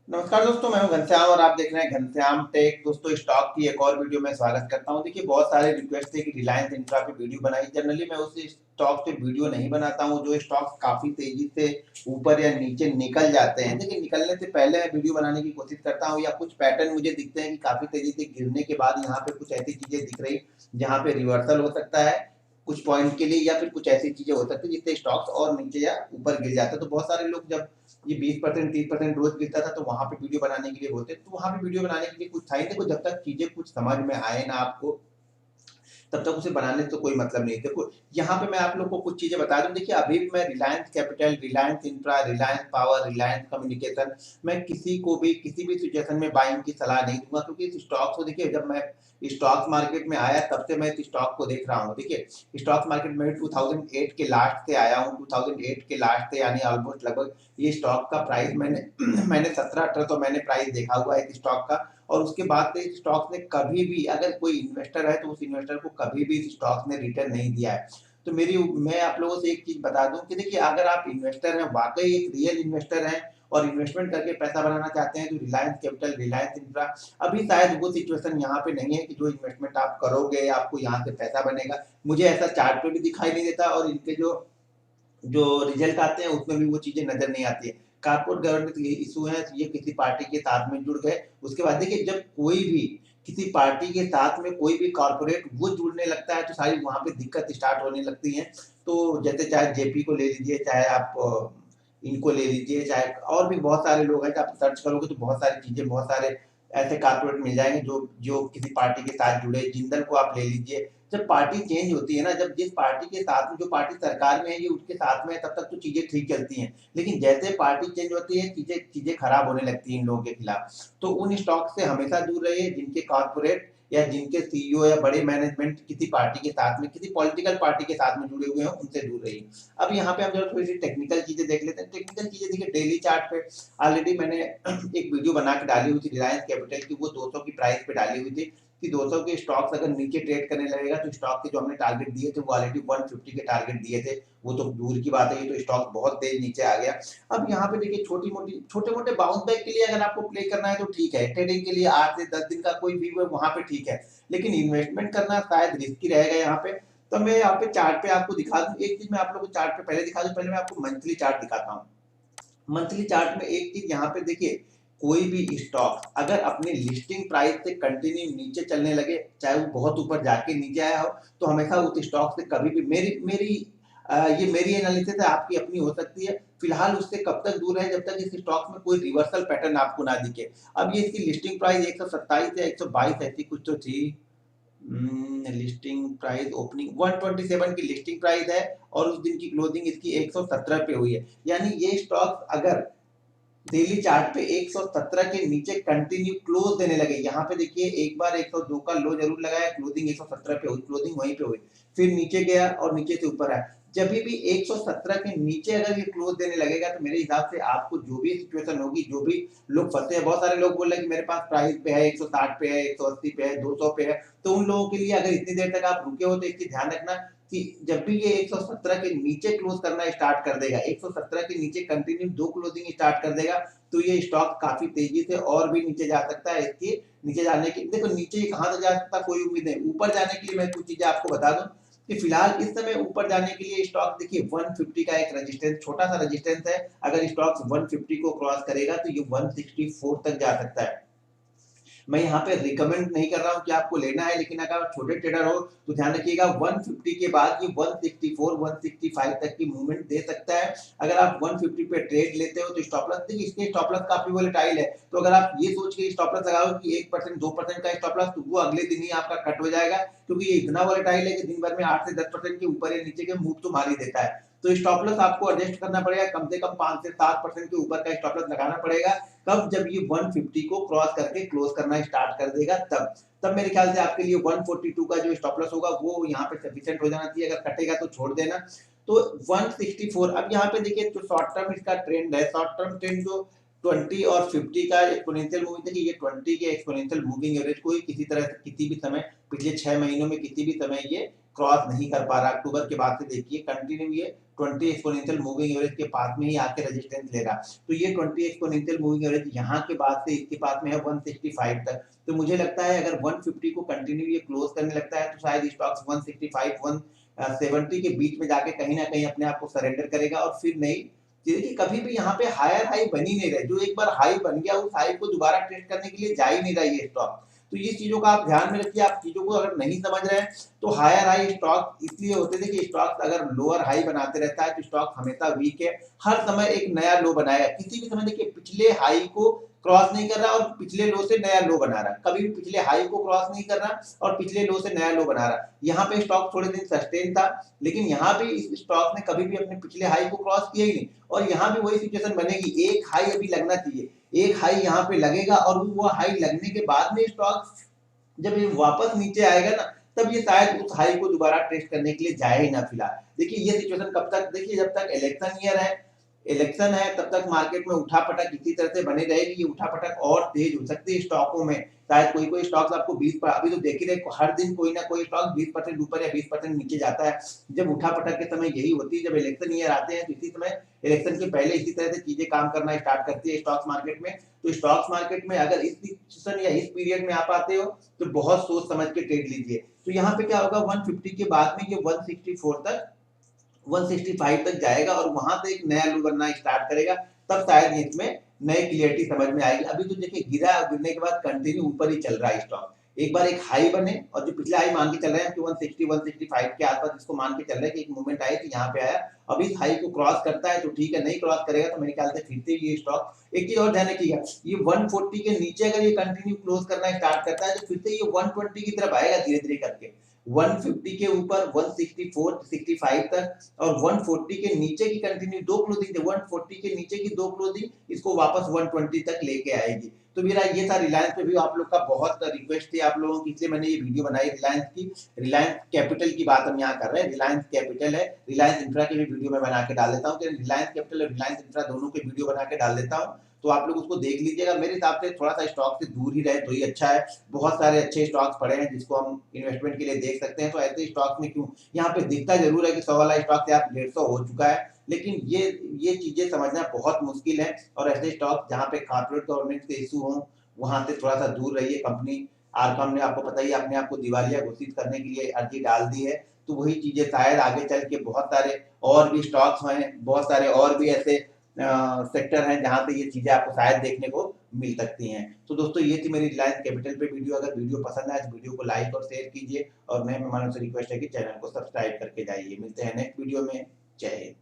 नमस्कार दोस्तों, मैं हूं घनश्याम और आप देख रहे हैं घनश्याम टेक। दोस्तों, स्टॉक की एक और वीडियो में स्वागत करता हूं। देखिए, बहुत सारे रिक्वेस्ट थे कि रिलायंस इंफ्रा पे वीडियो बनाई। जनरली मैं उस स्टॉक पे वीडियो नहीं बनाता हूं जो स्टॉक काफी तेजी से ऊपर या नीचे निकल जाते हैं। देखिए, निकलने से पहले मैं वीडियो बनाने की कोशिश करता हूं, या कुछ पैटर्न मुझे दिखते हैं कि काफी तेजी से गिरने के बाद यहाँ पे कुछ ऐसी चीजें दिख रही जहाँ पे रिवर्सल हो सकता है कुछ पॉइंट के लिए, या फिर कुछ ऐसी चीजें हो सकती है जिससे स्टॉक्स और नीचे या ऊपर गिर जाते हैं। तो बहुत सारे लोग जब ये 20% 30% रोज गिरता था तो वहां पे वीडियो बनाने के लिए बोलते, तो वहां पे वीडियो बनाने के लिए कुछ था ही। देखो, जब तक चीजें कुछ समझ में आए ना आपको, तब तक उसे बनाने से तो कोई मतलब नहीं। देखो, यहाँ पे मैं आप लोग को कुछ चीजें बता दूं। देखिए, अभी भी मैं Reliance capital, Reliance infra, Reliance power, Reliance communication, मैं किसी को भी किसी भी सिचुएशन में बाइंग की सलाह नहीं दूंगा, क्योंकि इस स्टॉक को देखिए, जब मैं स्टॉक मार्केट में आया तब से मैं इस स्टॉक को देख रहा हूँ। देखिए, स्टॉक मार्केट में 2008 के लास्ट से आया हूँ। 2008 के लास्ट से यानी ऑलमोस्ट लगभग ये स्टॉक का प्राइस मैंने मैंने 17-18 तो मैंने प्राइस देखा हुआ है इस स्टॉक का। और उसके बाद से इस स्टॉक ने कभी भी, अगर कोई इन्वेस्टर है तो उस इन्वेस्टर को कभी भी इस स्टॉक ने रिटर्न नहीं दिया है। तो मैं आप लोगों से एक चीज बता दूं कि देखिए, अगर आप इन्वेस्टर हैं, वाकई एक रियल इन्वेस्टर हैं और इन्वेस्टमेंट करके पैसा बनाना चाहते हैं, तो रिलायंस कैपिटल, रिलायंस इंफ्रा, अभी शायद वो सिचुएशन यहाँ पे नहीं है कि जो इन्वेस्टमेंट आप करोगे आपको यहाँ से पैसा बनेगा। मुझे ऐसा चार्ट पे भी दिखाई नहीं देता, और इनके जो जो रिजल्ट आते हैं उसमें भी वो चीजें नजर नहीं आती है। कारपोरेट गवर्नेंस ये इशू है, ये किसी पार्टी के साथ में जुड़ गए। उसके बाद देखिए, जब कोई भी किसी पार्टी के साथ में कोई भी कॉर्पोरेट वो जुड़ने लगता है तो सारी वहां पे दिक्कत स्टार्ट होने लगती है। तो जैसे चाहे जेपी को ले लीजिए, चाहे आप इनको ले लीजिए, चाहे और भी बहुत सारे लोग हैं, आप सर्च करोगे तो बहुत सारी चीजें, बहुत सारे ऐसे कारपोरेट मिल जाएंगे जो जो किसी पार्टी के साथ जुड़े। जिंदल को आप ले लीजिए। जब पार्टी चेंज होती है ना, जब जिस पार्टी के साथ में, जो पार्टी सरकार में है, ये उसके साथ में है, तब तक तो चीजें ठीक चलती हैं। लेकिन जैसे पार्टी चेंज होती है, चीजें चीजें खराब होने लगती हैं इन लोगों के खिलाफ। तो उन स्टॉक से हमेशा दूर रहिए जिनके कॉर्पोरेट या जिनके सीईओ या बड़े मैनेजमेंट किसी पार्टी के साथ में, किसी पॉलिटिकल पार्टी के साथ में जुड़े हुए हैं, उनसे दूर रहिए। अब यहाँ पे हम जरा थोड़ी सी टेक्निकल चीजें देख लेते हैं। टेक्निकल चीजें देखिए, डेली चार्ट पे ऑलरेडी मैंने एक वीडियो बना के डाली हुई थी रिलायंस कैपिटल की, वो 200 की प्राइस पे डाली हुई थी कि 200 के स्टॉक्स अगर नीचे ट्रेड करने लगेगा तो स्टॉक के जो हमने टारगेट दिए थे वो ऑलरेडी 150 के टारगेट दिए थे। वो तो दूर की बात है, ये तो स्टॉक बहुत तेज नीचे आ गया। अब यहाँ पे देखिए, छोटे मोटे बाउंस बैक के लिए अगर आपको प्ले करना है तो ठीक है। ट्रेडिंग के लिए 8 से 10 दिन का कोई व्यू है वहां पे ठीक है, लेकिन इन्वेस्टमेंट करना शायद रिस्की रहेगा यहाँ पे। तो मैं यहाँ पे चार्ट पे आपको दिखा दूं एक चीज। मैं आप लोगों को चार्ट पे पहले दिखा दूं, पहले मैं आपको मंथली चार्ट दिखाता हूँ। मंथली चार्ट में एक चीज यहाँ पे देखिए, कोई भी स्टॉक अगर अपनी लिस्टिंग प्राइस से कंटिन्यू नीचे चलने लगे, चाहे वो बहुत ऊपर जाके नीचे आया हो, तो हमेशा उस स्टॉक से कभी भी, मेरी मेरी ये मेरी एनालिसिस है, आपकी अपनी हो सकती है। फिलहाल उससे कब तक दूर है, जब तक इस स्टॉक में कोई रिवर्सल पैटर्न आपको ना दिखे। अब ये इसकी लिस्टिंग प्राइस 127 या 122 ऐसी कुछ तो थी। लिस्टिंग प्राइस, ओपनिंग 127 की लिस्टिंग प्राइस है, और उस दिन की क्लोजिंग इसकी 117 पे हुई है। यानी ये स्टॉक अगर डेली चार्ट पे 117 के नीचे कंटिन्यू क्लोज देने लगे, यहाँ पे देखिए एक बार 102 का लो जरूर लगाया, क्लोजिंग 117 पे हुई, क्लोजिंग वहीं पे हुई, फिर नीचे गया और नीचे से ऊपर आया। जब भी 117 के नीचे अगर ये क्लोज देने लगेगा तो मेरे हिसाब से आपको जो भी सिचुएशन होगी, जो भी लोग फंसे हैं, बहुत सारे लोग बोल रहे हैं कि मेरे पास प्राइस पे है 160 पे है, 180 पे है, 200 पे है, तो उन लोगों के लिए अगर इतनी देर तक आप रुके हो तो इसकी ध्यान रखना कि जब भी ये 117 के नीचे क्लोज करना स्टार्ट कर देगा, 117 के नीचे कंटिन्यू दो क्लोजिंग स्टार्ट कर देगा, तो ये स्टॉक काफी तेजी से और भी नीचे जा सकता है। इसके नीचे जाने की, देखो नीचे कहां तक जा सकता है कोई उम्मीद नहीं। ऊपर जाने के लिए मैं कुछ चीजें आपको बता दूं कि फिलहाल इस समय ऊपर जाने के लिए स्टॉक देखिए 150 का एक रेजिस्टेंस, छोटा सा रेजिस्टेंस है। अगर स्टॉक 150 को क्रॉस करेगा तो ये 164 तक जा सकता है। मैं यहाँ पे रिकमेंड नहीं कर रहा हूँ कि आपको लेना है, लेकिन अगर आप छोटे ट्रेडर हो तो ध्यान रखिएगा 150 के बाद ये 164 165 तक की मूवमेंट दे सकता है। अगर आप 150 पे ट्रेड लेते हो तो स्टॉप लॉस देखिए, इसके स्टॉप लॉस काफी वोलेटाइल है। तो अगर आप ये सोच के स्टॉप लॉस लगाओ कि 1% 2% का स्टॉप लॉस, तो वो अगले दिन ही आपका कट हो जाएगा, क्योंकि ये इतना वोलेटाइल है कि दिन भर में 8 से 10% के ऊपर या नीचे के मूव तो मार ही देता है। तो स्टॉप लॉस आपको एडजस्ट करना पड़ेगा, कम से कम 5 से 7% के ऊपर का स्टॉप लॉस लगाना पड़ेगा। कब, जब ये 150 को क्रॉस करके क्लोज करना स्टार्ट कर देगा, तब तब मेरे ख्याल से आपके लिए 142 का जो स्टॉप लॉस होगा वो यहाँ पे सफिशिएंट हो जाना चाहिए। अगर कटेगा तो छोड़ देना। तो 164, अब यहाँ पे देखिए जो शॉर्ट टर्म इसका ट्रेंड है, शॉर्ट टर्म ट्रेंड जो 20 और 50 का एक्सपोनेंशियल मूविंग, देखिए ये 20 के एक्सपोनेंशियल मूविंग एवरेज को ही किसी तरह से किसी भी समय पिछले 6 महीनों में किसी भी समय ये क्रॉस नहीं कर पा रहा। अक्टूबर के बाद से देखिए कंटिन्यू ये 20 एक्सपोनेंशियल मूविंग एवरेज के पास में ही आके रेजिस्टेंस ले रहा। तो ये 20 एक्सपोनेंशियल मूविंग एवरेज यहाँ के बाद से इसके पास में है 165 तक। तो मुझे लगता है अगर 150 को कंटिन्यू ये क्लोज करने लगता है तो शायद स्टॉक्स 165 170 के बीच में जाके कहीं ना कहीं अपने आप को सरेंडर करेगा। और फिर नहीं देखिए कभी भी यहाँ पे हायर हाई बन ही नहीं रहे, जो एक बार हाई बन गया उस हाई को दोबारा टेस्ट करने के लिए जा ही नहीं रहा ये स्टॉक। तो ये चीजों का आप ध्यान में रखिए। आप चीजों को अगर नहीं समझ रहे हैं तो हायर हाई स्टॉक इसलिए होते थे कि स्टॉक अगर लोअर हाई बनाते रहता है तो स्टॉक हमेशा वीक है, हर समय एक नया लो बनाएगा। किसी भी समय देखिए पिछले हाई को क्रॉस नहीं कर रहा और पिछले लो से नया लो बना रहा, कभी भी पिछले हाई को क्रॉस नहीं कर रहा और पिछले लो से नया लो बना रहा। यहाँ पे स्टॉक थोड़े दिन सस्टेन था, लेकिन यहाँ भी इस स्टॉक ने कभी भी अपने पिछले हाई को क्रॉस किया ही नहीं। और यहाँ भी वही सिचुएशन बनेगी, एक हाई अभी लगना चाहिए, एक हाई यहाँ पे लगेगा और वो हाई लगने के बाद में स्टॉक जब ये वापस नीचे आएगा ना तब ये शायद उस हाई को दोबारा टेस्ट करने के लिए जाए ही ना। फिलहाल देखिए ये सिचुएशन कब तक, देखिए जब तक इलेक्शन है तब तक मार्केट में उठापटक इसी तरह से बनी रहेगी। ये उठापटक और तेज हो सकती है स्टॉकों में, शायद कोई स्टॉक्स आपको 20 पर, अभी तो देख ही रहे हर दिन कोई ना कोई स्टॉक 20% ऊपर या 20% नीचे जाता है। जब उठापटक के समय यही होती है, जब इलेक्शन ईयर आते हैं तो इसी समय इलेक्शन के पहले इसी तरह से चीजें काम करना स्टार्ट करती है स्टॉक मार्केट में। तो स्टॉक्स मार्केट में अगर इस सिचुएशन या इस पीरियड में आप आते हो तो बहुत सोच समझ के ट्रेड लीजिए। तो यहाँ पे क्या होगा 150 के बाद में ये 164 तक 165 तक जाएगा और वहां से एक नया लो बनना स्टार्ट करेगा, तब शायद इसमें नई क्लियरिटी समझ में आएगी। अभी तो देखिए गिरा, गिरने के बाद कंटिन्यू ऊपर ही चल रहा है स्टॉक। एक बार एक हाई बने और जो पिछला हाई मान के चल रहे हैं कि 160 165 के आसपास इसको मान के चल रहे हैं कि एक मूवमेंट आई थी यहाँ पे आया, अभी इस हाई को क्रॉस करता है तो ठीक है, नहीं क्रॉस करेगा तो मेरे ख्याल से फिर से ये स्टॉक, एक चीज और ध्यान रखिएगा, ये 140 के नीचे अगर ये कंटिन्यू क्लोज करना स्टार्ट करता है तो फिर से ये 120 की तरफ आएगा धीरे धीरे करके। 150 के ऊपर 164 65 तक और 140 के नीचे की कंटिन्यू दो क्लोजिंग थे, 140 के नीचे की दो क्लोजिंग इसको वापस 120 तक लेके आएगी। तो मेरा ये था रिलायंस पे भी आप लोग का बहुत रिक्वेस्ट थी आप लोगों की, इसलिए मैंने ये वीडियो बनाई रिलायंस की। रिलायंस कैपिटल की बात हम यहाँ कर रहे हैं, रिलायंस कैपिटल है, रिलायंस इंफ्रा की भी वीडियो में बना के डाल देता हूँ, रिलायंस कैपिटल और रिलायंस इंफ्रा दोनों के वीडियो बना के डाल देता हूँ, तो आप लोग उसको देख लीजिएगा। मेरे हिसाब से थोड़ा सा स्टॉक से दूर ही रहे तो ही अच्छा है। बहुत सारे अच्छे स्टॉक्स पड़े हैं जिसको हम इन्वेस्टमेंट के लिए देख सकते हैं, तो ऐसे स्टॉक्स में क्यों, यहाँ पे दिखता जरूर है कि 100 वाला स्टॉक से आप 150 हो चुका है, लेकिन ये चीजें समझना बहुत मुश्किल है। और ऐसे स्टॉक जहाँ पे कॉर्पोरेट गवर्नमेंट के इशू हो वहां से थोड़ा सा दूर रहिए। कंपनी आरकॉम ने आपको पता ही अपने आप को दिवालिया घोषित करने के लिए अर्जी डाल दी है, तो वही चीजें शायद आगे चल के बहुत सारे और भी स्टॉक्स हैं, बहुत सारे और भी ऐसे सेक्टर हैं जहां पे ये चीजें आपको शायद देखने को मिल सकती हैं। तो दोस्तों ये थी मेरी रिलायंस कैपिटल पे वीडियो। अगर वीडियो पसंद आए तो वीडियो को लाइक और शेयर कीजिए और मैं मेहमानों से रिक्वेस्ट है कि चैनल को सब्सक्राइब करके जाइए। मिलते हैं नेक्स्ट वीडियो में। जय हिंद।